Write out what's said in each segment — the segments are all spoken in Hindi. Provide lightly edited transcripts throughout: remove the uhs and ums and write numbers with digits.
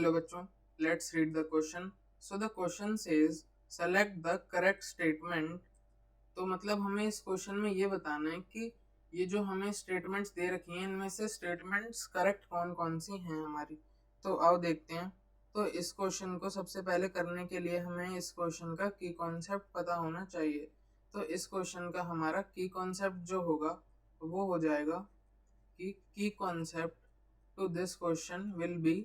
Hello बच्चों, let's read the question. So the question says select the correct statement. तो मतलब हमें इस क्वेश्चन में ये बताना है कि ये जो हमें स्टेटमेंट्स दे रखी हैं इनमें से स्टेटमेंट्स करेक्ट कौन कौन सी हैं हमारी। तो आओ देखते हैं। तो इस क्वेश्चन को सबसे पहले करने के लिए हमें इस क्वेश्चन का की कॉन्सेप्ट पता होना चाहिए। तो इस क्वेश्चन का हमारा की कॉन्सेप्ट जो होगा वो हो जाएगा कि की concept to this question will be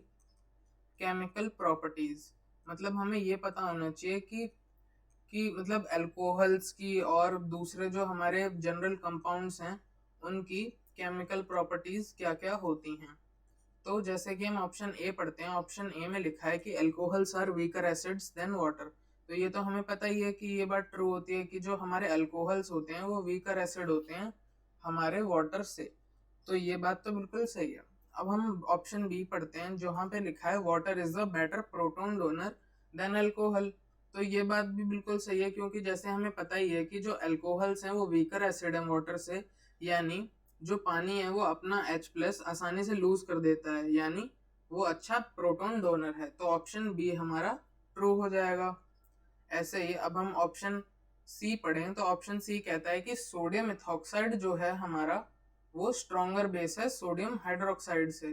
chemical properties. मतलब हमें ये पता होना चाहिए कि मतलब अल्कोहल्स की और दूसरे जो हमारे जनरल कंपाउंड्स हैं उनकी केमिकल प्रॉपर्टीज क्या क्या होती हैं। तो जैसे कि हम ऑप्शन ए पढ़ते हैं, ऑप्शन ए में लिखा है कि alcohols are weaker acids than water. तो ये तो हमें पता ही है कि ये बात ट्रू होती है कि जो हमारे अल्कोहल्स होते हैं वो वीकर एसिड होते हैं हमारे वाटर से। तो ये बात तो बिल्कुल सही है। अब हम ऑप्शन बी पढ़ते हैं जहाँ पे लिखा है water is the better proton donor than alcohol. तो ये बात भी बिल्कुल सही है क्योंकि जैसे हमें पता ही है कि जो अल्कोहल्स हैं वो वीकर एसिड है वाटर से, यानी जो पानी है वो अपना H+ आसानी से लूज कर देता है, यानी वो अच्छा प्रोटॉन डोनर है। तो ऑप्शन बी हमारा ट्रू हो जाएगा। ऐसे ही अब हम ऑप्शन सी पढ़ें तो ऑप्शन सी कहता है कि सोडियम इथॉक्साइड जो है हमारा वो स्ट्रॉन्गर बेस है सोडियम हाइड्रोक्साइड से।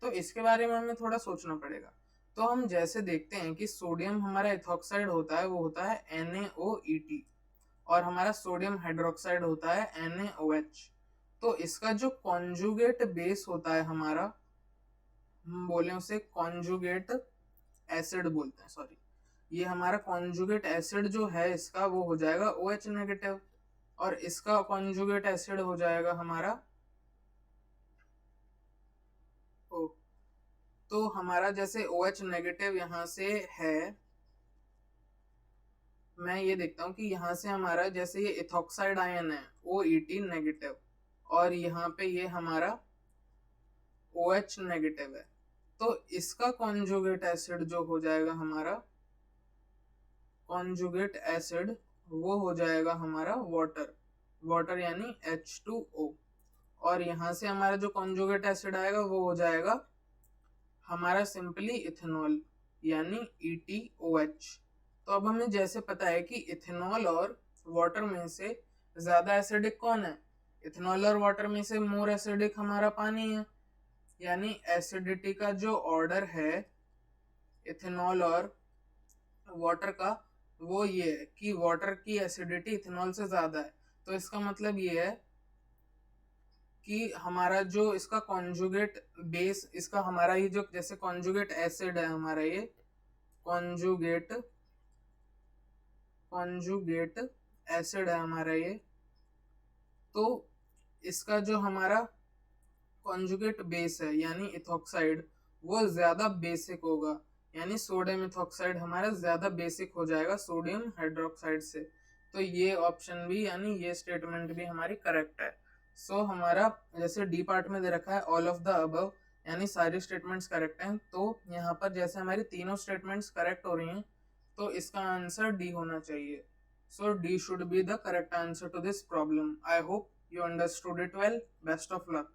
तो इसके बारे में हमें थोड़ा सोचना पड़ेगा। तो हम जैसे देखते हैं कि सोडियम हमारा इथॉक्साइड होता है वो होता है NaOET और हमारा सोडियम हाइड्रोक्साइड होता है NaOH। तो इसका जो कॉन्जुगेट बेस होता है हमारा, हम बोले उसे कॉन्जुगेट एसिड बोलते हैं, सॉरी, ये हमारा कॉन्जुगेट एसिड जो है इसका वो हो जाएगा OH नेगेटिव और इसका कॉन्जुगेट एसिड हो जाएगा हमारा O। तो हमारा जैसे OH नेगेटिव यहाँ से है, मैं ये देखता हूँ कि यहाँ से हमारा जैसे ये इथॉक्साइड आयन है OET नेगेटिव और यहाँ पे ये हमारा OH नेगेटिव है। तो इसका कॉन्जुगेट एसिड जो हो जाएगा हमारा कॉन्जुगेट एसिड वो हो जाएगा हमारा वाटर यानी H2O। और यहाँ से हमारा जो कॉन्जुगेट एसिड आएगा वो हो जाएगा हमारा सिंपली इथेनॉल यानी ETOH। तो अब हमें जैसे पता है कि इथेनॉल और वाटर में से ज्यादा एसिडिक कौन है, इथेनॉल और वाटर में से मोर एसिडिक हमारा पानी है, यानी एसिडिटी का जो ऑर्डर है इथेनॉल और वाटर का वो ये है कि वाटर की एसिडिटी इथेनॉल से ज्यादा है। तो इसका मतलब ये है कि हमारा जो इसका कॉन्जुगेट बेस, इसका हमारा ये जो जैसे कॉन्जुगेट एसिड है हमारा ये कॉन्जुगेट एसिड है हमारा ये, तो इसका जो हमारा कॉन्जुगेट बेस है यानी इथॉक्साइड वो ज्यादा बेसिक होगा, यानी सोडियम इथॉक्साइड हमारा ज्यादा बेसिक हो जाएगा सोडियम हाइड्रोक्साइड से। तो ये ऑप्शन भी यानी ये स्टेटमेंट भी हमारी करेक्ट है। सो हमारा जैसे डी पार्ट में दे रखा है ऑल ऑफ द अबव, यानी सारी स्टेटमेंट्स करेक्ट हैं। तो यहाँ पर जैसे हमारी तीनों स्टेटमेंट्स करेक्ट हो रही हैं तो इसका आंसर डी होना चाहिए। So D should be the correct answer to this problem. I hope you understood it well. Best of luck.